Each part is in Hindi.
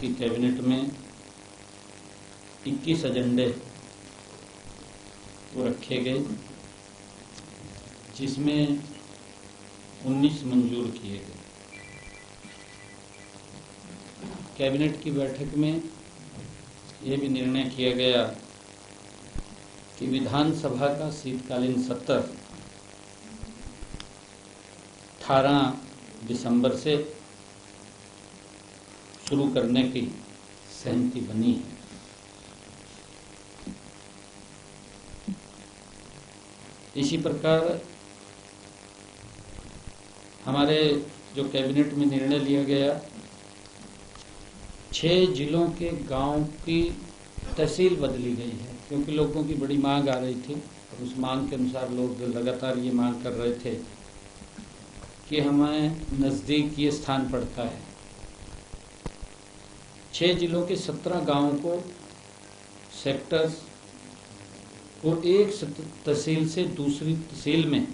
की कैबिनेट में 21 एजेंडे वो रखे गए, जिसमें 19 मंजूर किए गए। कैबिनेट की बैठक में ये भी निर्णय किया गया कि विधानसभा का शीतकालीन सत्र 18 दिसंबर से शुरू करने की सहमति बनी है। इसी प्रकार हमारे जो कैबिनेट में निर्णय लिया गया, 6 जिलों के गांव की तहसील बदली गई है, क्योंकि लोगों की बड़ी मांग आ रही थी और उस मांग के अनुसार लोग लगातार ये मांग कर रहे थे कि हमें नज़दीक ये स्थान पड़ता है। 6 जिलों के 17 गांवों को सेक्टर्स को एक तहसील से दूसरी तहसील में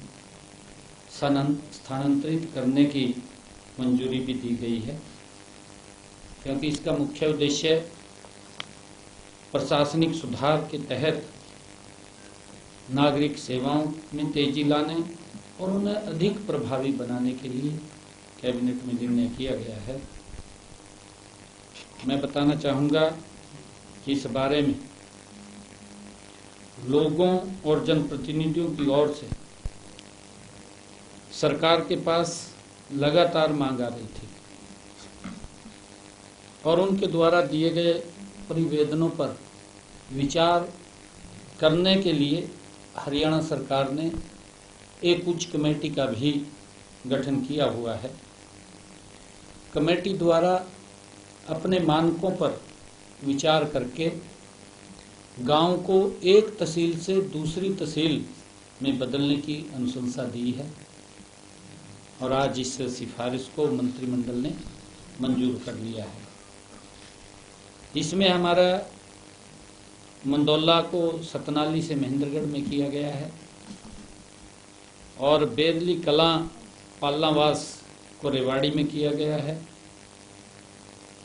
स्थानांतरित करने की मंजूरी भी दी गई है, क्योंकि इसका मुख्य उद्देश्य प्रशासनिक सुधार के तहत नागरिक सेवाओं में तेजी लाने और उन्हें अधिक प्रभावी बनाने के लिए कैबिनेट में निर्णय किया गया है। मैं बताना चाहूँगा कि इस बारे में लोगों और जनप्रतिनिधियों की ओर से सरकार के पास लगातार मांग आ रही थी और उनके द्वारा दिए गए प्रतिवेदनों पर विचार करने के लिए हरियाणा सरकार ने एक उच्च कमेटी का भी गठन किया हुआ है। कमेटी द्वारा अपने मानकों पर विचार करके गांव को एक तहसील से दूसरी तहसील में बदलने की अनुशंसा दी है और आज इस सिफारिश को मंत्रिमंडल ने मंजूर कर लिया है। इसमें हमारा मंदौला को सतनाली से महेंद्रगढ़ में किया गया है और बेदली कलां पालनावास को रेवाड़ी में किया गया है।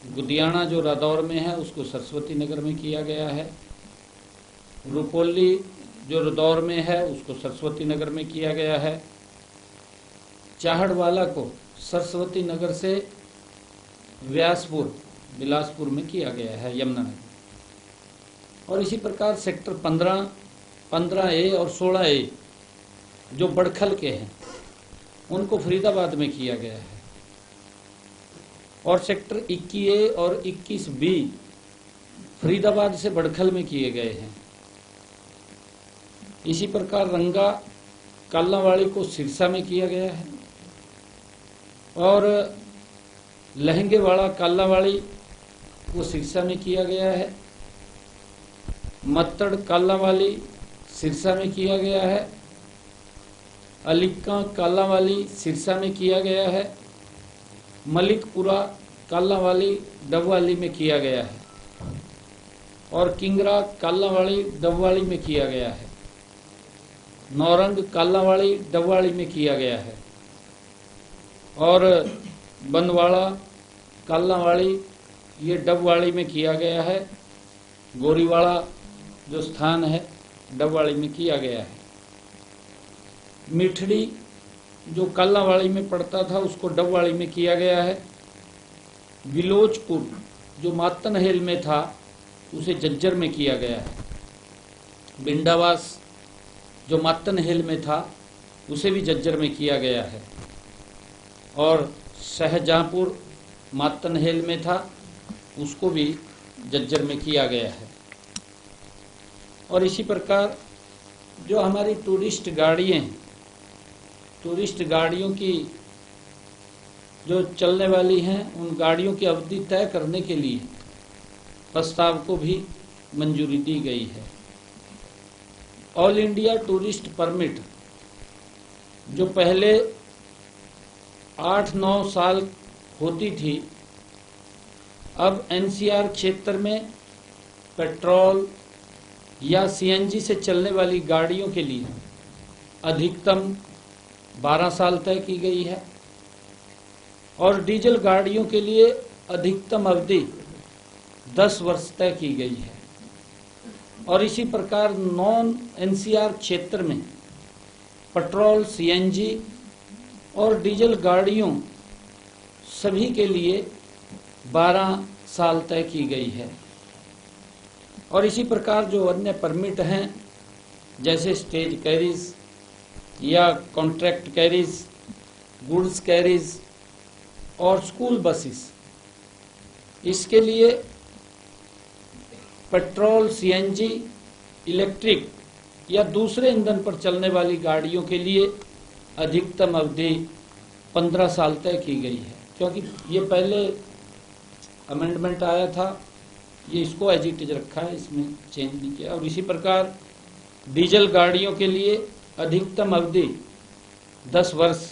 गुदियाना जो रादौर में है उसको सरस्वती नगर में किया गया है। रुपोली जो रादौर में है उसको सरस्वती नगर में किया गया है। चाहड़वाला को सरस्वती नगर से व्यासपुर बिलासपुर में किया गया है, यमुनानगर। और इसी प्रकार सेक्टर 15, 15A और 16A जो बड़खल के हैं उनको फरीदाबाद में किया गया है और सेक्टर 21A और 21B फरीदाबाद से बड़खल में किए गए हैं। इसी प्रकार रंगा कालावाड़ी को सिरसा में किया गया है और लहंगेवाड़ा कालावाड़ी को सिरसा में किया गया है। मत्तड़ कालावाली सिरसा में किया गया है। अलीका कालावाली सिरसा में किया गया है। मलिकपुरा कालावाली डबवाली में किया गया है और किंगरा कालावाड़ी डबवाली में किया गया है। नौरंग कालावाड़ी डबवाली में किया गया है और बनवाड़ा कालावाड़ी ये डबवाली में किया गया है। गोरीवाड़ा जो स्थान है डबवाली में किया गया है। मिठड़ी जो कालावाड़ी में पड़ता था उसको डबवाली में किया गया है। बिलोचपुर जो मातनहेल में था उसे जज्जर में किया गया है। बिंडावास जो मातनहेल में था उसे भी जज्जर में किया गया है और शाहजहांपुर मातनहेल में था उसको भी जज्जर में किया गया है। और इसी प्रकार जो हमारी टूरिस्ट गाड़ियाँ हैं, टूरिस्ट गाड़ियों की जो चलने वाली हैं उन गाड़ियों की अवधि तय करने के लिए प्रस्ताव को भी मंजूरी दी गई है। ऑल इंडिया टूरिस्ट परमिट जो पहले 8-9 साल होती थी, अब NCR क्षेत्र में पेट्रोल या CNG से चलने वाली गाड़ियों के लिए अधिकतम 12 साल तय की गई है और डीजल गाड़ियों के लिए अधिकतम अवधि 10 वर्ष तय की गई है। और इसी प्रकार नॉन एनसीआर क्षेत्र में पेट्रोल, सीएनजी और डीजल गाड़ियों सभी के लिए 12 साल तय की गई है। और इसी प्रकार जो अन्य परमिट हैं, जैसे स्टेज कैरीज या कॉन्ट्रैक्ट कैरीज, गुड्स कैरीज और स्कूल बसेस, इसके लिए पेट्रोल, सीएनजी, इलेक्ट्रिक या दूसरे ईंधन पर चलने वाली गाड़ियों के लिए अधिकतम अवधि 15 साल तय की गई है। क्योंकि ये पहले अमेंडमेंट आया था, ये इसको एज इट इज रखा है, इसमें चेंज नहीं किया। और इसी प्रकार डीजल गाड़ियों के लिए अधिकतम अवधि 10 वर्ष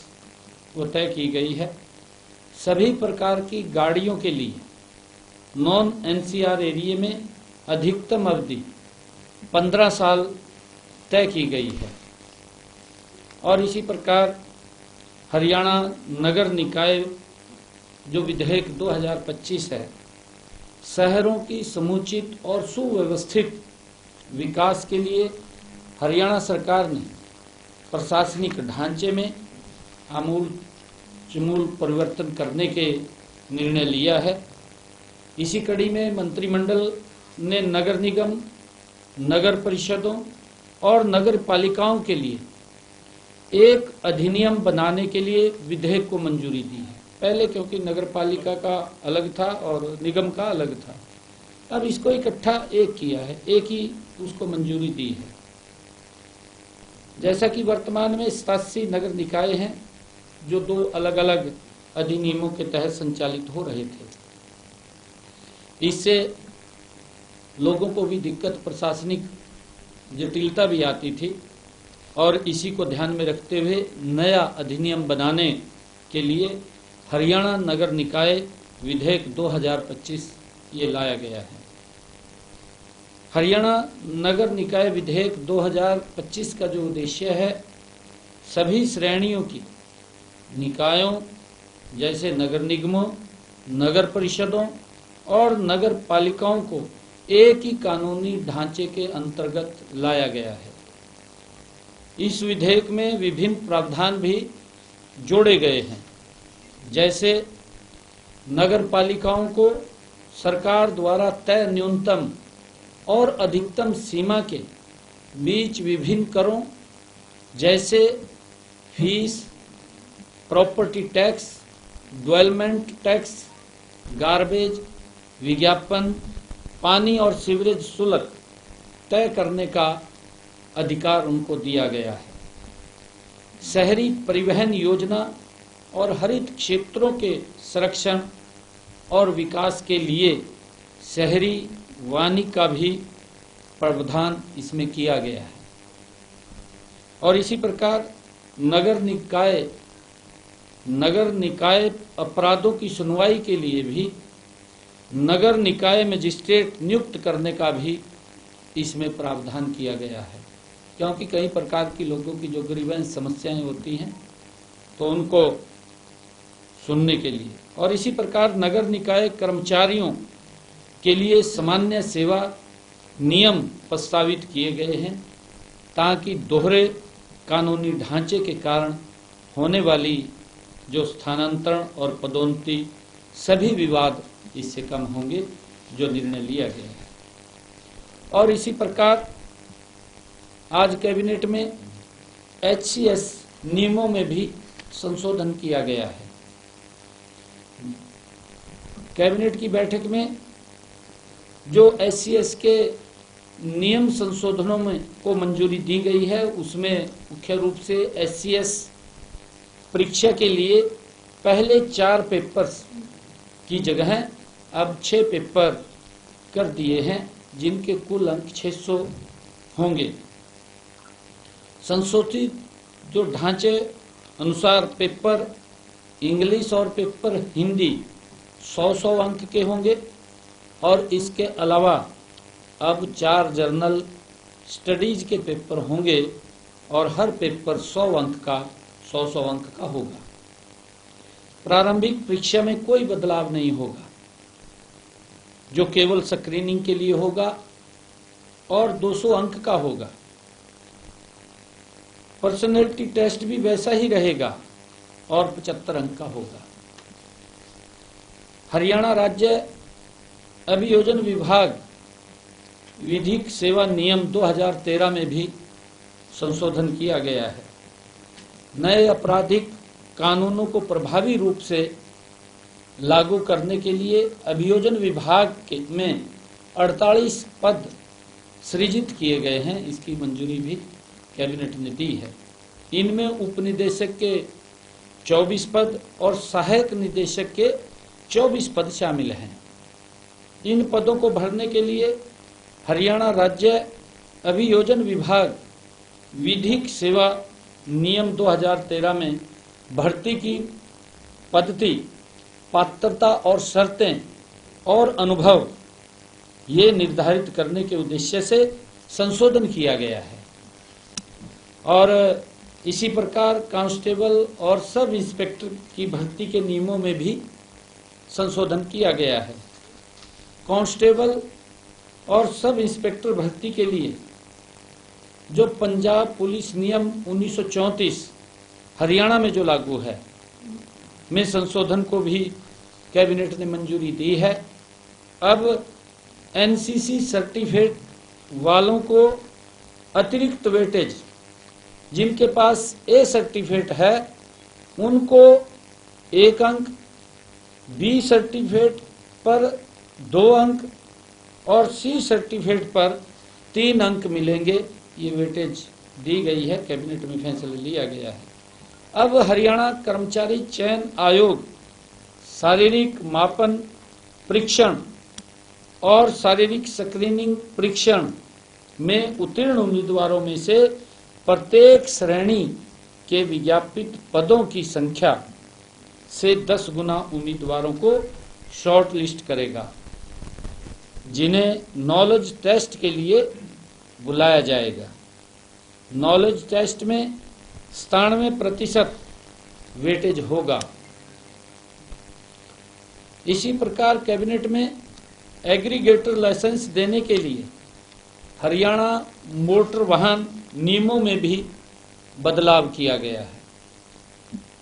वो तय की गई है। सभी प्रकार की गाड़ियों के लिए नॉन एनसीआर एरिया में अधिकतम अवधि 15 साल तय की गई है। और इसी प्रकार हरियाणा नगर निकाय जो विधेयक 2025 है, शहरों की समुचित और सुव्यवस्थित विकास के लिए हरियाणा सरकार ने प्रशासनिक ढांचे में आमूल परिवर्तन करने के निर्णय लिया है। इसी कड़ी में मंत्रिमंडल ने नगर निगम, नगर परिषदों और नगर पालिकाओं के लिए एक अधिनियम बनाने के लिए विधेयक को मंजूरी दी है। पहले क्योंकि नगर पालिका का अलग था और निगम का अलग था, अब इसको इकट्ठा एक किया है, एक ही उसको मंजूरी दी है। जैसा कि वर्तमान में 87 नगर निकाय हैं जो 2 अलग अलग अधिनियमों के तहत संचालित हो रहे थे। इससे लोगों को भी दिक्कत, प्रशासनिक जटिलता भी आती थी। और इसी को ध्यान में रखते हुए नया अधिनियम बनाने के लिए हरियाणा नगर निकाय विधेयक 2025 ये लाया गया है। हरियाणा नगर निकाय विधेयक 2025 का जो उद्देश्य है, सभी श्रेणियों की निकायों जैसे नगर निगमों, नगर परिषदों और नगर पालिकाओं को एक ही कानूनी ढांचे के अंतर्गत लाया गया है। इस विधेयक में विभिन्न प्रावधान भी जोड़े गए हैं, जैसे नगर पालिकाओं को सरकार द्वारा तय न्यूनतम और अधिकतम सीमा के बीच विभिन्न करों जैसे fees, property tax, development tax, garbage, विज्ञापन, पानी और सीवरेज शुल्क तय करने का अधिकार उनको दिया गया है। शहरी परिवहन योजना और हरित क्षेत्रों के संरक्षण और विकास के लिए शहरी वानिकी का भी प्रावधान इसमें किया गया है। और इसी प्रकार नगर निकाय अपराधों की सुनवाई के लिए भी नगर निकाय मजिस्ट्रेट नियुक्त करने का भी इसमें प्रावधान किया गया है। क्योंकि कई प्रकार की लोगों की जो ग्रीवेंस समस्याएं होती हैं, तो उनको सुनने के लिए। और इसी प्रकार नगर निकाय कर्मचारियों के लिए सामान्य सेवा नियम प्रस्तावित किए गए हैं, ताकि दोहरे कानूनी ढांचे के कारण होने वाली जो स्थानांतरण और पदोन्नति सभी विवाद इससे कम होंगे, जो निर्णय लिया गया है। और इसी प्रकार आज कैबिनेट में HCS नियमों में भी संशोधन किया गया है। कैबिनेट की बैठक में जो HCS के नियम संशोधनों में को मंजूरी दी गई है, उसमें मुख्य रूप से HCS परीक्षा के लिए पहले 4 पेपर्स की जगह अब 6 पेपर कर दिए हैं, जिनके कुल अंक 600 होंगे। संशोधित जो ढांचे अनुसार पेपर इंग्लिश और पेपर हिंदी 100-100 अंक के होंगे। और इसके अलावा अब 4 जर्नल स्टडीज के पेपर होंगे और हर पेपर 100 अंक का 100-100 अंक का होगा। प्रारंभिक परीक्षा में कोई बदलाव नहीं होगा। जो केवल स्क्रीनिंग के लिए होगा और 200 अंक का होगा। पर्सनैलिटी टेस्ट भी वैसा ही रहेगा और 75 अंक का होगा। हरियाणा राज्य अभियोजन विभाग विधिक सेवा नियम 2013 में भी संशोधन किया गया है। नए आपराधिक कानूनों को प्रभावी रूप से लागू करने के लिए अभियोजन विभाग में 48 पद सृजित किए गए हैं। इसकी मंजूरी भी कैबिनेट ने दी है। इनमें उपनिदेशक के 24 पद और सहायक निदेशक के 24 पद शामिल हैं। इन पदों को भरने के लिए हरियाणा राज्य अभियोजन विभाग विधिक सेवा नियम 2013 में भर्ती की पद्धति, पात्रता और शर्तें और अनुभव ये निर्धारित करने के उद्देश्य से संशोधन किया गया है। और इसी प्रकार कांस्टेबल और सब इंस्पेक्टर की भर्ती के नियमों में भी संशोधन किया गया है। कांस्टेबल और सब इंस्पेक्टर भर्ती के लिए जो पंजाब पुलिस नियम 1934 हरियाणा में जो लागू है में संशोधन को भी कैबिनेट ने मंजूरी दी है। अब एनसीसी सर्टिफिकेट वालों को अतिरिक्त वेटेज, जिनके पास ए सर्टिफिकेट है उनको 1 अंक, बी सर्टिफिकेट पर 2 अंक और सी सर्टिफिकेट पर 3 अंक मिलेंगे। ये वेटेज दी गई है, कैबिनेट में फैसला लिया गया है। अब हरियाणा कर्मचारी चयन आयोग शारीरिक मापन परीक्षण और शारीरिक स्क्रीनिंग परीक्षण में उत्तीर्ण उम्मीदवारों में से प्रत्येक श्रेणी के विज्ञापित पदों की संख्या से 10 गुना उम्मीदवारों को शॉर्ट लिस्ट करेगा, जिन्हें नॉलेज टेस्ट के लिए बुलाया जाएगा। नॉलेज टेस्ट में 97% वेटेज होगा। इसी प्रकार कैबिनेट में एग्रीगेटर लाइसेंस देने के लिए हरियाणा मोटर वाहन नियमों में भी बदलाव किया गया है।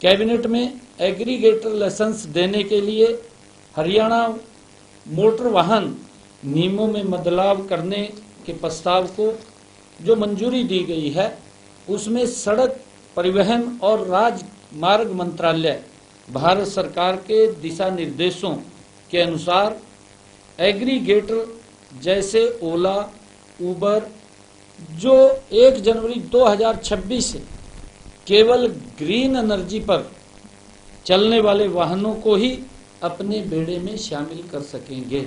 कैबिनेट में एग्रीगेटर लाइसेंस देने के लिए हरियाणा मोटर वाहन नियमों में बदलाव करने के प्रस्ताव को जो मंजूरी दी गई है, उसमें सड़क परिवहन और राजमार्ग मंत्रालय भारत सरकार के दिशा निर्देशों के अनुसार एग्रीगेटर जैसे ओला, उबर जो 1 जनवरी 2026 से केवल ग्रीन एनर्जी पर चलने वाले वाहनों को ही अपने बेड़े में शामिल कर सकेंगे।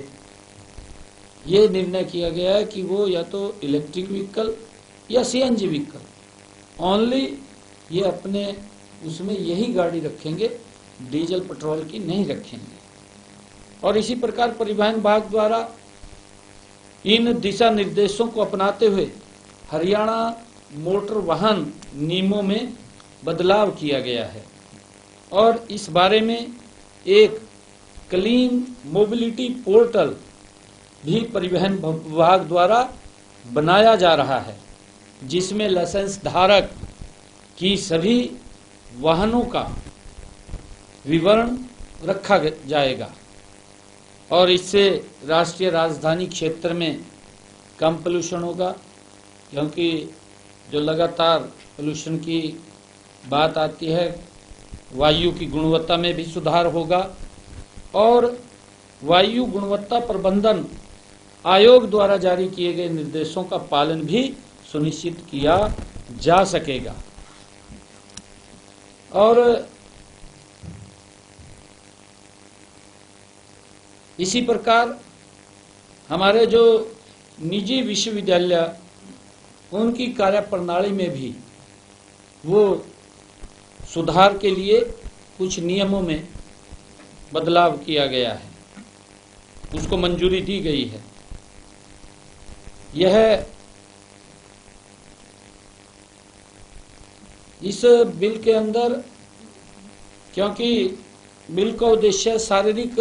ये निर्णय किया गया है कि वो या तो इलेक्ट्रिक व्हीकल या सीएनजी व्हीकल ओनली ये अपने उसमें यही गाड़ी रखेंगे, डीजल पेट्रोल की नहीं रखेंगे। और इसी प्रकार परिवहन विभाग द्वारा इन दिशा निर्देशों को अपनाते हुए हरियाणा मोटर वाहन नियमों में बदलाव किया गया है और इस बारे में एक क्लीन मोबिलिटी पोर्टल भी परिवहन विभाग द्वारा बनाया जा रहा है, जिसमें लाइसेंस धारक की सभी वाहनों का विवरण रखा जाएगा और इससे राष्ट्रीय राजधानी क्षेत्र में कम पोल्यूशन होगा, क्योंकि जो लगातार पोल्यूशन की बात आती है, वायु की गुणवत्ता में भी सुधार होगा और वायु गुणवत्ता प्रबंधन आयोग द्वारा जारी किए गए निर्देशों का पालन भी सुनिश्चित किया जा सकेगा। और इसी प्रकार हमारे जो निजी विश्वविद्यालय उनकी कार्यप्रणाली में भी वो सुधार के लिए कुछ नियमों में बदलाव किया गया है, उसको मंजूरी दी गई है। यह इस बिल के अंदर, क्योंकि बिल का उद्देश्य शारीरिक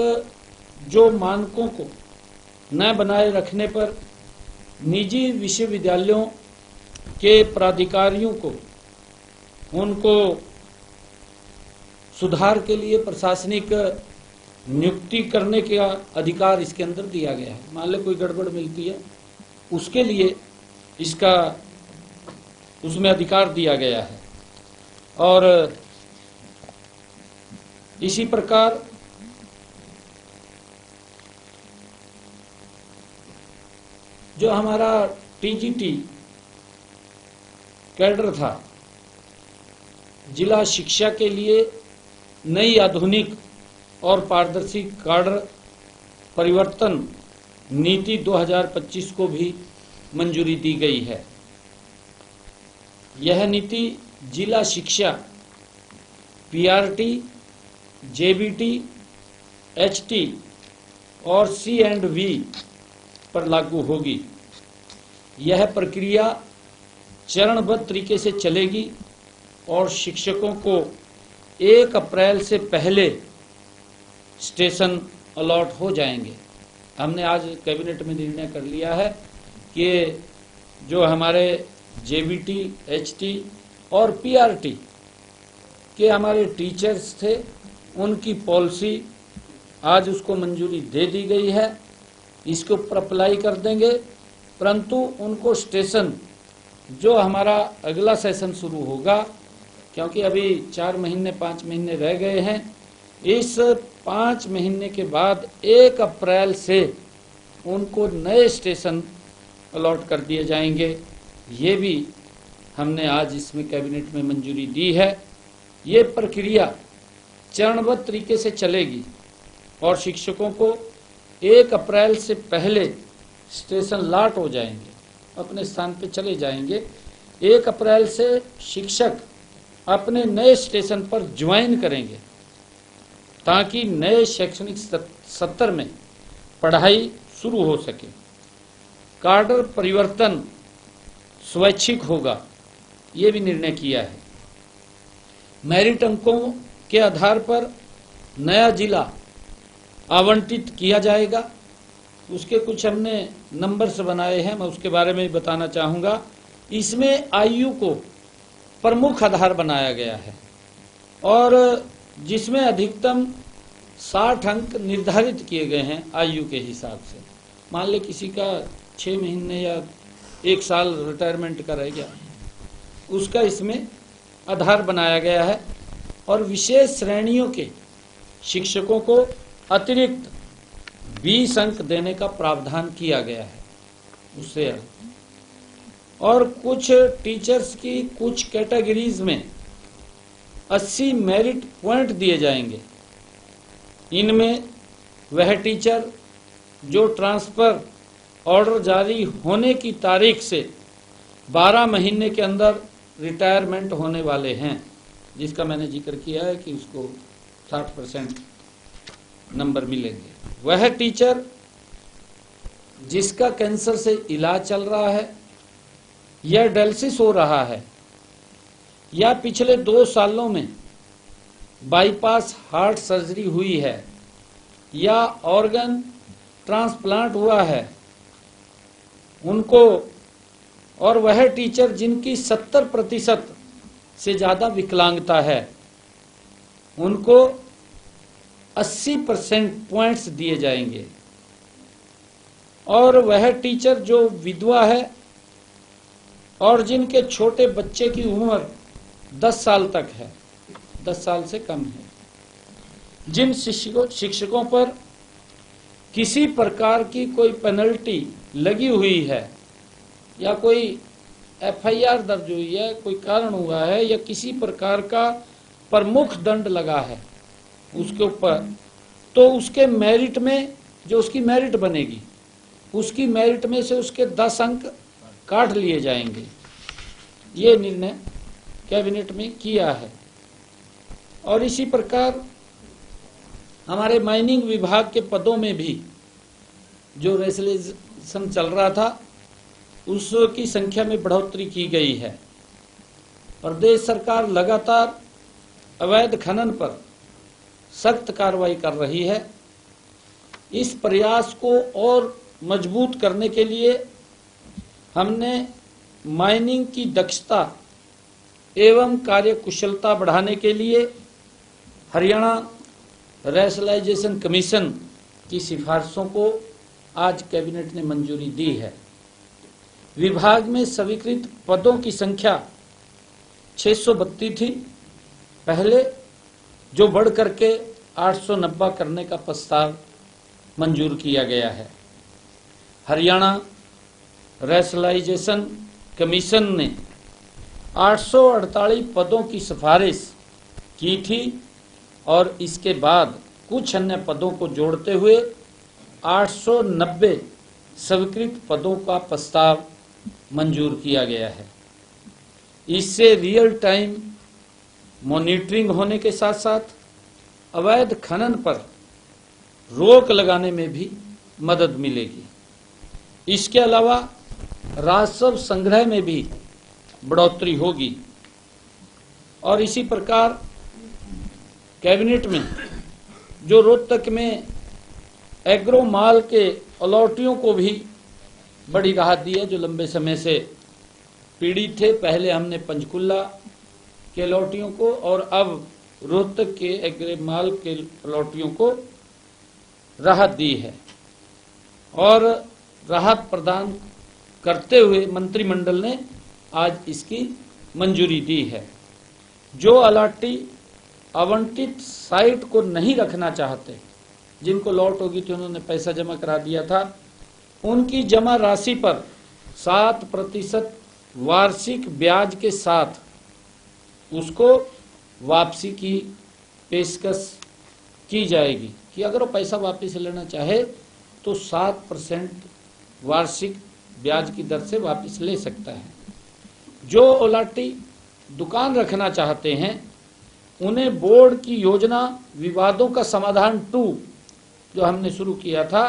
जो मानकों को न बनाए रखने पर निजी विश्वविद्यालयों के प्राधिकारियों को उनको सुधार के लिए प्रशासनिक नियुक्ति करने का अधिकार इसके अंदर दिया गया है। मान लो कोई गड़बड़ मिलती है, उसके लिए इसका उसमें अधिकार दिया गया है। और इसी प्रकार जो हमारा टीजीटी कैडर था, जिला शिक्षा के लिए नई आधुनिक और पारदर्शी कैडर परिवर्तन नीति 2025 को भी मंजूरी दी गई है। यह नीति जिला शिक्षा पीआरटी, जेबीटी, एचटी और C&V पर लागू होगी। यह प्रक्रिया चरणबद्ध तरीके से चलेगी और शिक्षकों को 1 अप्रैल से पहले स्टेशन अलॉट हो जाएंगे। हमने आज कैबिनेट में निर्णय कर लिया है कि जो हमारे जेबीटी, एचटी और पीआरटी के हमारे टीचर्स थे, उनकी पॉलिसी आज उसको मंजूरी दे दी गई है। इसके ऊपर अप्लाई कर देंगे, परंतु उनको स्टेशन जो हमारा अगला सेशन शुरू होगा, क्योंकि अभी 4 महीने 5 महीने रह गए हैं, इस 5 महीने के बाद 1 अप्रैल से उनको नए स्टेशन अलॉट कर दिए जाएंगे। ये भी हमने आज इसमें कैबिनेट में मंजूरी दी है। ये प्रक्रिया चरणबद्ध तरीके से चलेगी और शिक्षकों को 1 अप्रैल से पहले स्टेशन अलॉट हो जाएंगे, अपने स्थान पे चले जाएंगे। 1 अप्रैल से शिक्षक अपने नए स्टेशन पर ज्वाइन करेंगे ताकि नए शैक्षणिक सत्र में पढ़ाई शुरू हो सके। कैडर परिवर्तन स्वैच्छिक होगा, ये भी निर्णय किया है। मेरिट अंकों के आधार पर नया जिला आवंटित किया जाएगा। उसके कुछ हमने नंबर्स बनाए हैं, मैं उसके बारे में बताना चाहूँगा। इसमें आयु को प्रमुख आधार बनाया गया है और जिसमें अधिकतम 60 अंक निर्धारित किए गए हैं आयु के हिसाब से। मान ले किसी का 6 महीने या 1 साल रिटायरमेंट का रह गया, उसका इसमें आधार बनाया गया है। और विशेष श्रेणियों के शिक्षकों को अतिरिक्त 20 अंक देने का प्रावधान किया गया है उससे। और कुछ टीचर्स की कुछ कैटेगरीज में 80 मेरिट पॉइंट दिए जाएंगे। इनमें वह टीचर जो ट्रांसफर ऑर्डर जारी होने की तारीख से 12 महीने के अंदर रिटायरमेंट होने वाले हैं, जिसका मैंने जिक्र किया है कि उसको 60% नंबर मिलेंगे। वह टीचर जिसका कैंसर से इलाज चल रहा है या डायलिसिस हो रहा है या पिछले 2 सालों में बाईपास हार्ट सर्जरी हुई है या ऑर्गन ट्रांसप्लांट हुआ है उनको, और वह टीचर जिनकी 70% से ज़्यादा विकलांगता है उनको 80% पॉइंट्स दिए जाएंगे। और वह टीचर जो विधवा है और जिनके छोटे बच्चे की उम्र 10 साल तक है, 10 साल से कम है, जिन शिक्षकों पर किसी प्रकार की कोई पेनल्टी लगी हुई है या कोई FIR दर्ज हुई है, कोई कारण हुआ है या किसी प्रकार का प्रमुख दंड लगा है उसके ऊपर, तो उसके मेरिट में जो उसकी मेरिट बनेगी उसकी मेरिट में से उसके 10 अंक काट लिए जाएंगे। ये निर्णय कैबिनेट में किया है। और इसी प्रकार हमारे माइनिंग विभाग के पदों में भी जो रेसलेशन चल रहा था उसकी संख्या में बढ़ोतरी की गई है। प्रदेश सरकार लगातार अवैध खनन पर सख्त कार्रवाई कर रही है। इस प्रयास को और मजबूत करने के लिए हमने माइनिंग की दक्षता एवं कार्यकुशलता बढ़ाने के लिए हरियाणा रैशनलाइजेशन कमीशन की सिफारिशों को आज कैबिनेट ने मंजूरी दी है। विभाग में स्वीकृत पदों की संख्या 632 थी पहले, जो बढ़ करके 890 करने का प्रस्ताव मंजूर किया गया है। हरियाणा रैशनलाइजेशन कमीशन ने 848 पदों की सिफारिश की थी और इसके बाद कुछ अन्य पदों को जोड़ते हुए 890 स्वीकृत पदों का प्रस्ताव मंजूर किया गया है। इससे रियल टाइम मॉनिटरिंग होने के साथ साथ अवैध खनन पर रोक लगाने में भी मदद मिलेगी। इसके अलावा राजस्व संग्रह में भी बढ़ोतरी होगी और इसी प्रकार कैबिनेट में जो रोहतक में एग्रो माल के अलॉटियों को भी बड़ी राहत दी है, जो लंबे समय से पीड़ित थे। पहले हमने पंचकुला के अलॉटियों को और अब रोहतक के एग्रो माल के अलॉटियों को राहत दी है और राहत प्रदान करते हुए मंत्रिमंडल ने आज इसकी मंजूरी दी है। जो अलाटी आवंटित साइट को नहीं रखना चाहते, जिनको लॉट होगी तो उन्होंने पैसा जमा करा दिया था, उनकी जमा राशि पर 7% वार्षिक ब्याज के साथ उसको वापसी की पेशकश की जाएगी कि अगर वो पैसा वापस लेना चाहे तो 7% वार्षिक ब्याज की दर से वापस ले सकता है। जो अलाटी दुकान रखना चाहते हैं उन्हें बोर्ड की योजना विवादों का समाधान 2 जो हमने शुरू किया था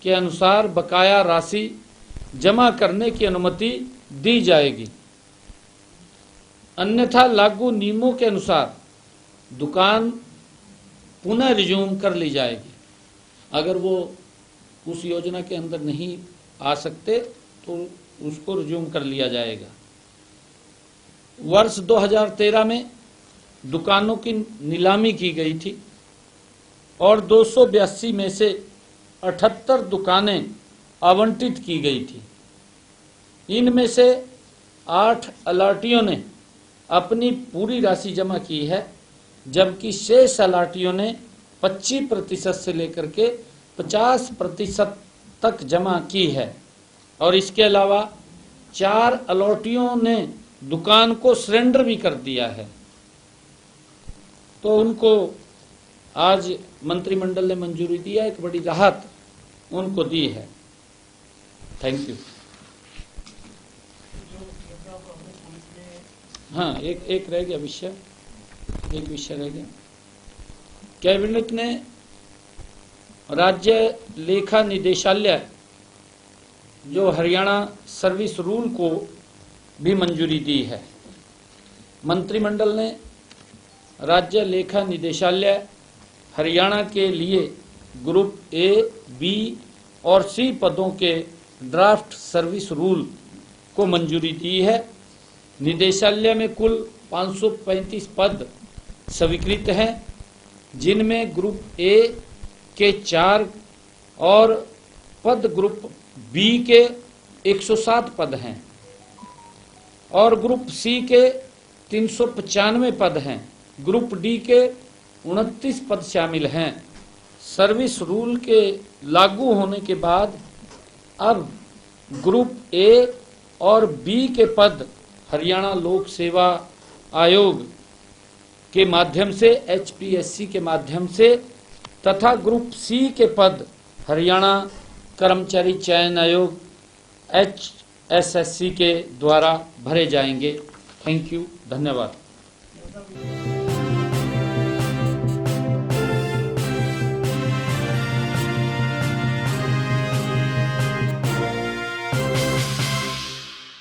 के अनुसार बकाया राशि जमा करने की अनुमति दी जाएगी। अन्यथा लागू नियमों के अनुसार दुकान पुनः रिज्यूम कर ली जाएगी। अगर वो उस योजना के अंदर नहीं आ सकते तो उसको रिज्यूम कर लिया जाएगा। वर्ष 2013 में दुकानों की नीलामी की गई थी और 282 में से 78 दुकानें आवंटित की गई थी। इनमें से 8 अलाटियों ने अपनी पूरी राशि जमा की है, जबकि शेष अलाटियों ने 25% से लेकर के 50% तक जमा की है और इसके अलावा 4 अलाटियों ने दुकान को सरेंडर भी कर दिया है। तो उनको आज मंत्रिमंडल ने मंजूरी दिया, एक बड़ी राहत उनको दी है। Thank you. हाँ, एक रह गया विषय, एक विषय रह गया। कैबिनेट ने राज्य लेखा निदेशालय जो हरियाणा सर्विस रूल को भी मंजूरी दी है। मंत्रिमंडल ने राज्य लेखा निदेशालय हरियाणा के लिए ग्रुप ए, बी और सी पदों के ड्राफ्ट सर्विस रूल को मंजूरी दी है। निदेशालय में कुल 535 पद स्वीकृत हैं, जिनमें ग्रुप ए के 4 और पद ग्रुप बी के 107 पद हैं और ग्रुप सी के 395 पद हैं। ग्रुप डी के 29 पद शामिल हैं। सर्विस रूल के लागू होने के बाद अब ग्रुप ए और बी के पद हरियाणा लोक सेवा आयोग के माध्यम से HPSC के माध्यम से तथा ग्रुप सी के पद हरियाणा कर्मचारी चयन आयोग HSSC के द्वारा भरे जाएंगे। थैंक यू, धन्यवाद।